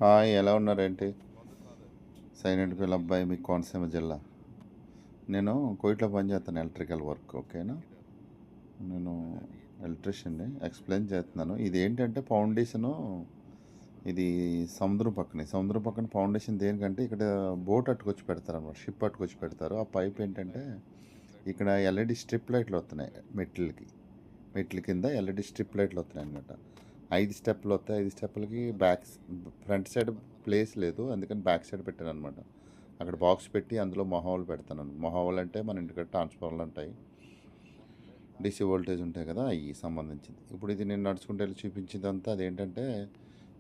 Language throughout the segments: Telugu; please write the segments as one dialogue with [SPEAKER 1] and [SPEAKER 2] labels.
[SPEAKER 1] హాయ్, ఎలా ఉన్నారేంటి? సైలెంట్ పిల్ల అబ్బాయి, మీ కోనసీమ జిల్లా. నేను కోయిట్లో పనిచేస్తాను, ఎలక్ట్రికల్ వర్క్. ఓకేనా? నేను ఎలక్ట్రీషియన్ని. ఎక్స్ప్లెయిన్ చేస్తున్నాను. ఇది ఏంటంటే ఫౌండేషను, ఇది సముద్రం పక్కన ఫౌండేషన్ దేనికంటే ఇక్కడ బోట్ అట్టుకొచ్చి పెడతారు అనమాట, షిప్ అట్టుకొచ్చి పెడతారు. ఆ పైప్ ఏంటంటే ఇక్కడ ఎల్ఈడి స్ట్రిప్ లైట్లు వస్తున్నాయి మెట్ల కింద ఎల్ఈడి స్ట్రిప్ లైట్లు వస్తున్నాయి అనమాట. 5 స్టెప్లు వస్తాయి. 5 స్టెప్పులకి ఫ్రంట్ సైడ్ ప్లేస్ లేదు, అందుకని బ్యాక్ సైడ్ పెట్టాను అనమాట. అక్కడ బాక్స్ పెట్టి అందులో మొహావులు పెడతాను. మొహావులు అంటే మన ఇంటికి ట్రాన్స్ఫార్మర్లు ఉంటాయి, డీసీ వోల్టేజ్ ఉంటాయి కదా, అవి సంబంధించింది. ఇప్పుడు ఇది నేను నడుచుకుంటూ వెళ్ళి చూపించిందంతా అదేంటంటే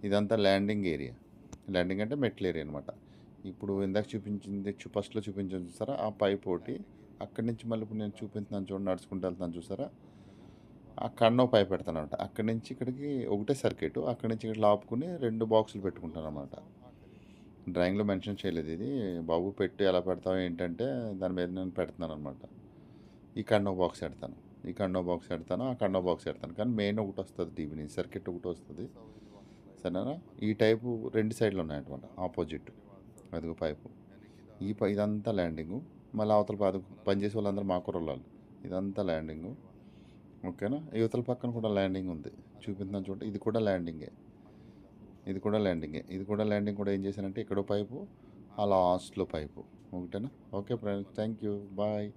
[SPEAKER 1] ఇదంతా ల్యాండింగ్ అంటే మెట్ల ఏరియా అనమాట. ఇప్పుడు ఇందాక చూపించింది, ఫస్ట్లో చూపించాను చూసారా, ఆ పైప్ ఒకటి. అక్కడి నుంచి మళ్ళీ ఇప్పుడు నేను చూపిస్తున్నాను చూడండి, నడుచుకుంటూ వెళ్తాను చూసారా, అక్కడనో పైప్ పెడతాను అనమాట. అక్కడి నుంచి ఇక్కడికి ఒకటే సర్క్యూట్, అక్కడి నుంచి ఇక్కడ ఆపుకుని 2 బాక్సులు పెట్టుకుంటాను అనమాట. డ్రాయింగ్లో మెన్షన్ చేయలేదు ఇది, బాబు పెట్టి ఎలా పెడతావు ఏంటంటే దాని మీద నేను పెడుతున్నాను అనమాట. ఈ కన్నో బాక్స్ పెడతాను, ఈ కన్నో బాక్స్ పెడతాను, ఆ కన్నో బాక్స్ పెడతాను. కానీ మెయిన్ ఒకటి వస్తుంది, టీవీ నుంచి సర్క్యూట్ ఒకటి వస్తుంది. సరేనా? ఈ టైపు 2 సైడ్లు ఉన్నాయన్నమాట, ఆపోజిట్. అదిగో పైపు. ఇదంతా ల్యాండింగు. మళ్ళీ అవతల పనిచేసే వాళ్ళందరూ మా కుర్రోళ్ళు. ఇదంతా ల్యాండింగు. ఓకేనా? యువతల పక్కన కూడా ల్యాండింగ్ ఉంది, చూపిస్తున్నాను చూడండి. ఇది కూడా ల్యాండింగ్ కూడా ఏం చేశానంటే ఇక్కడో పైపు, ఆ లాస్ట్లో పైపు. ఓకేనా? Okay friends, thank you, bye.